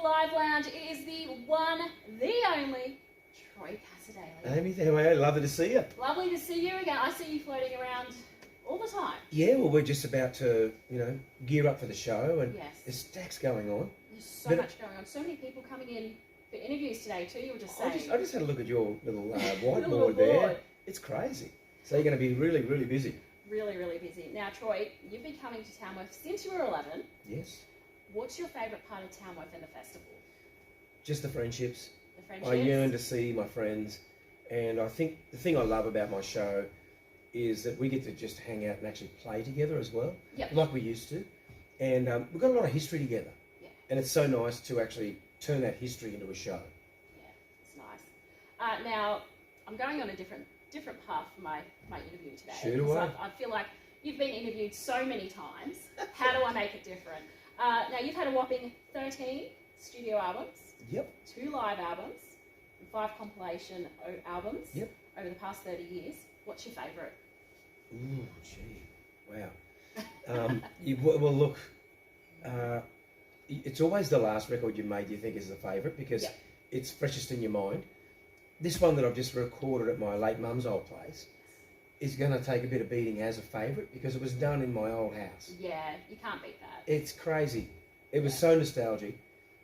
live lounge is the one, the only, Troy Cassar-Daley. Amy, how are you? Lovely to see you. Lovely to see you again. I see you floating around all the time. Yeah, well, we're just about to, gear up for the show, and Yes. there's stacks going on. There's so much going on. So many people coming in for interviews today too. You were just saying. I just had a look at your little whiteboard Little there. board. It's crazy. So you're going to be really, really busy. Really, really busy. Now, Troy, you've been coming to Tamworth since you were 11. Yes. What's your favourite part of Tamworth and the festival? Just the friendships. The friendships? I yearn to see my friends, and I think the thing I love about my show is that we get to just hang out and actually play together as well, like we used to. And we've got a lot of history together. Yeah. And it's so nice to actually turn that history into a show. Yeah, it's nice. Now, I'm going on a different path for my interview today. Shoot away. I feel like you've been interviewed so many times. How do I make it different? Now, you've had a whopping 13 studio albums, Yep. 2 live albums, and 5 compilation albums Yep. over the past 30 years. What's your favourite? Ooh, gee, wow. Well, look, it's always the last record you made you think is the favourite because it's freshest in your mind. This one that I've just recorded at my late mum's old place is going to take a bit of beating as a favourite because it was done in my old house. Yeah, you can't beat that. It's crazy. It was so nostalgic,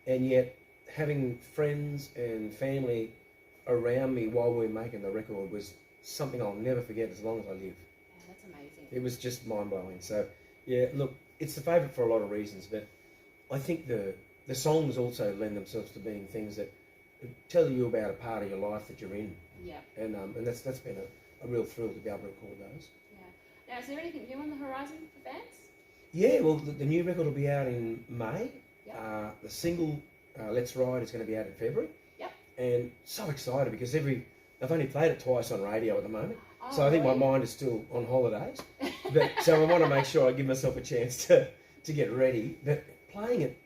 and yet having friends and family around me while we were making the record was something I'll never forget as long as I live. Yeah, that's amazing. It was just mind-blowing. So, yeah, look, it's the favourite for a lot of reasons, but I think the songs also lend themselves to being things that tell you about a part of your life that you're in. Yeah. And that's been a real thrill to be able to record those. Yeah. Now, is there anything new on the horizon for bands? Yeah, well, the new record will be out in May. Yep. The single, Let's Ride, is going to be out in February. Yep. And so excited because I've only played it twice on radio at the moment. Oh, so I think my mind is still on holidays. So I want to make sure I give myself a chance to get ready. But playing it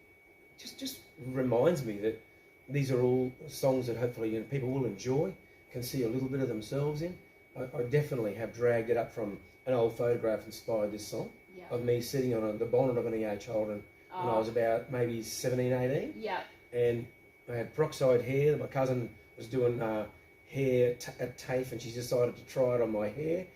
just reminds me that these are all songs that hopefully people will enjoy, can see a little bit of themselves in. I definitely have dragged it up from an old photograph inspired this song of me sitting on the bonnet of an EH Holden when I was about maybe 17, 18. Yeah. And I had peroxide hair. My cousin was doing hair at TAFE and she decided to try it on my hair.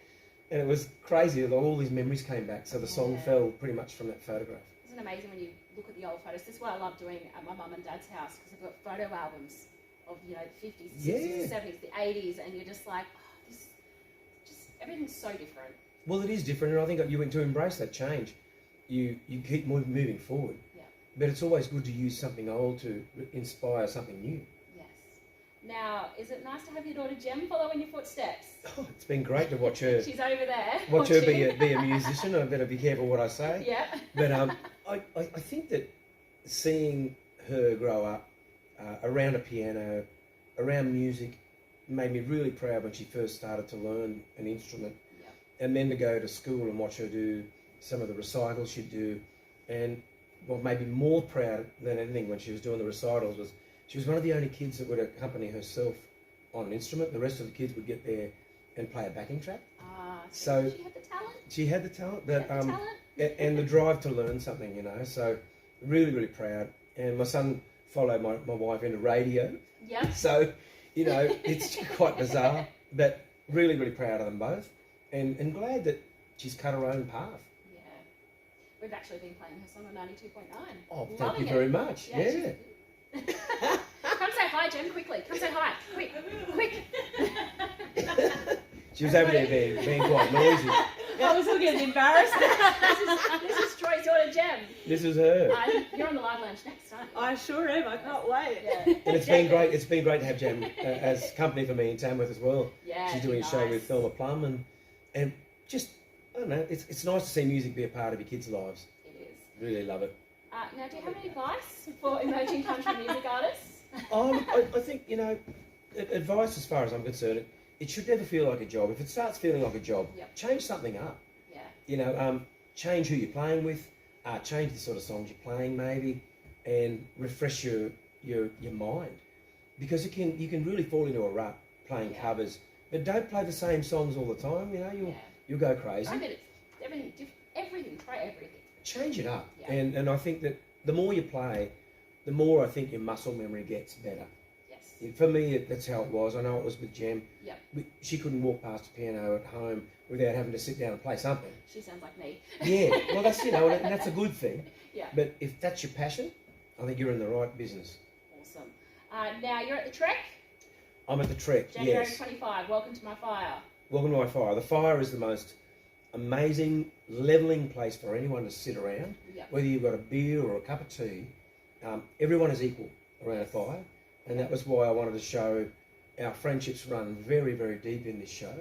And it was crazy that all these memories came back. So the song fell pretty much from that photograph. Isn't it amazing when you look at the old photos? This is what I love doing at my mum and dad's house because I've got photo albums of, the 50s, the 60s, the 70s, the 80s, and you're just like, everything's so different. Well, it is different, and I think you went to embrace that change. You keep moving forward. Yeah. But it's always good to use something old to inspire something new. Yes. Now, is it nice to have your daughter Jem follow in your footsteps? Oh, it's been great to watch her. She's over there. Watch her be a musician. I better be careful what I say. Yeah. But I think that seeing her grow up around a piano, around music, made me really proud when she first started to learn an instrument. Yep. And then to go to school and watch her do some of the recitals she'd do. And what made me more proud than anything when she was doing the recitals was she was one of the only kids that would accompany herself on an instrument. The rest of the kids would get there and play a backing track. So she had the talent. She had the talent, and the drive to learn something, So really, really proud. And my son followed my wife into radio. Yeah. So, it's quite bizarre, but really, really proud of them both, and glad that she's cut her own path. Yeah. We've actually been playing her song on 92.9. Oh, thank you very much. Yeah. Come say hi, Jem, quickly. Come say hi. Quick. She was over there being quite noisy. I was looking embarrassed. This is Troy's daughter, Jem. This is her. You're on the live lounge next time. I sure am. I can't wait. Yeah. And it's been great. It's been great to have Jem as company for me in Tamworth as well. Yeah. She's doing a show with Thelma Plum, and just I don't know. It's nice to see music be a part of your kids' lives. It is. Really love it. Now, do you have any advice for emerging country music artists? I think advice as far as I'm concerned. It should never feel like a job. If it starts feeling like a job, change something up. Yeah. Change who you're playing with, change the sort of songs you're playing maybe, and refresh your mind. Because you can really fall into a rut playing covers. But don't play the same songs all the time, you'll go crazy. I mean, it's everything, try everything. Change it up. Yeah. And I think that the more you play, the more I think your muscle memory gets better. Yes. For me, that's how it was. I know it was with Jem. Yep. She couldn't walk past a piano at home without having to sit down and play something. She sounds like me. Yeah, well, that's, you know, and that's a good thing. Yeah. But if that's your passion, I think you're in the right business. Awesome. Now you're at the Trek. I'm at the Trek, January yes. 25. Welcome to my fire. Welcome to my fire. The fire is the most amazing, levelling place for anyone to sit around. Yep. Whether you've got a beer or a cup of tea, everyone is equal around a fire. And that was why I wanted to show our friendships run very, very deep in this show.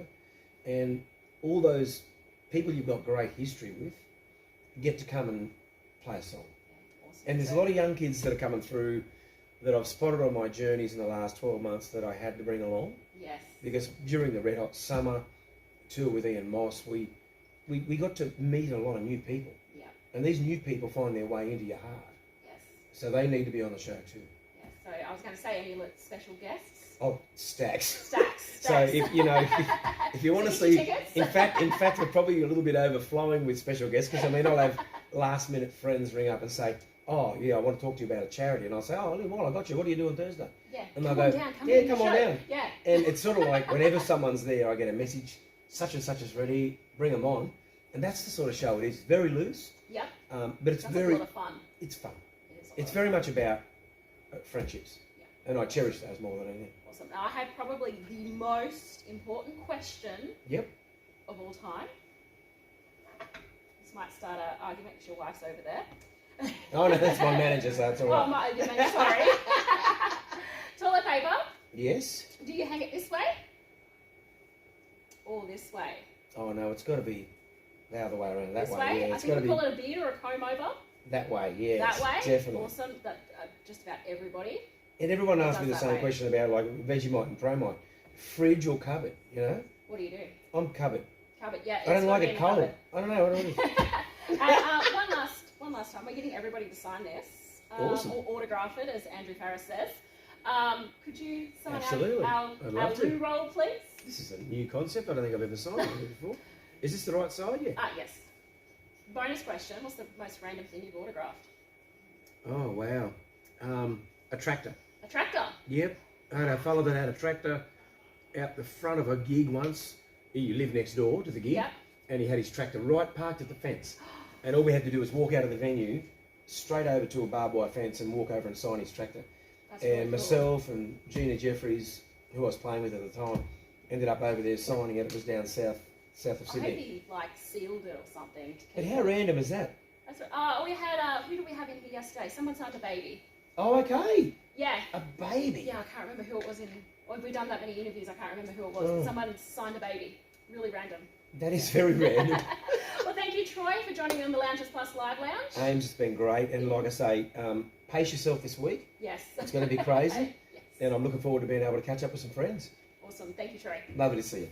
And all those people you've got great history with get to come and play a song. Awesome. And there's a lot of young kids that are coming through that I've spotted on my journeys in the last 12 months that I had to bring along. Yes. Because during the Red Hot Summer tour with Ian Moss, we got to meet a lot of new people. Yeah. And these new people find their way into your heart. Yes. So they need to be on the show too. Yes. So I was going to say, any special guests? Oh, stacks. Stacks. So if you know, if you want to see, tickets? in fact, we're probably a little bit overflowing with special guests because I mean, I'll have last-minute friends ring up and say, "Oh, yeah, I want to talk to you about a charity," and I'll say, "Oh, well, I got you. What are you doing Thursday?" Yeah. And come they'll on go, down. "Yeah, come on show." down." Yeah. And it's sort of like whenever someone's there, I get a message, such and such is ready, bring them on, and that's the sort of show it is. Very loose, Yep. but it's Sounds very, like a lot of fun. it's fun. It is It's very much about friendships, Yeah. and I cherish those more than anything. Awesome. Now I have probably the most important question Yep. of all time. This might start an argument because your wife's over there. Oh no, that's my manager, so that's all Oh, right. sorry. Toilet paper. Yes. Do you hang it this way or this way? Oh no, it's got to be the other way around. That This way. way? Yeah, I it's think got we to call be it a beard or a comb over. that way. Yeah. That way? Definitely. Awesome. That, just about everybody. And everyone asks me the Does same that way. question about like Vegemite and Promite. Fridge or cupboard? You know, What do you do? I'm cupboard. Cupboard, yeah. I don't like it's it gotta be in cold. I don't know. I don't know. cupboard. One last time. We're getting everybody to sign this. Awesome. Or autograph it, as Andrew Farris says. Could you sign Absolutely. our I'd love to. loo roll, please? This is a new concept. I don't think I've ever signed it before. Is this the right side? Yeah. Yes. Bonus question. What's the most random thing you've autographed? Oh wow. A tractor. A tractor. Yep. I had a fellow that had a tractor out the front of a gig once. He lived next door to the gig. Yep. And he had his tractor right parked at the fence. And all we had to do was walk out of the venue, straight over to a barbed wire fence and walk over and sign his tractor. That's really And cool. myself and Gina Jeffries, who I was playing with at the time, ended up over there signing it. It was down south of I hope Sydney. he sealed it or something. to And keep how it. random is that? That's right. We had who did we have in here yesterday? Someone signed a baby. Oh, okay. Yeah. A baby. Yeah, I can't remember who it was in. Well, we've done that many interviews. I can't remember who it was. Oh. But someone signed a baby. Really random. That is very random. Well, thank you, Troy, for joining me on the Loungers Plus Live Lounge. Ames, it's been great. And like I say, pace yourself this week. Yes. It's going to be crazy. Yes. And I'm looking forward to being able to catch up with some friends. Awesome. Thank you, Troy. Lovely to see you.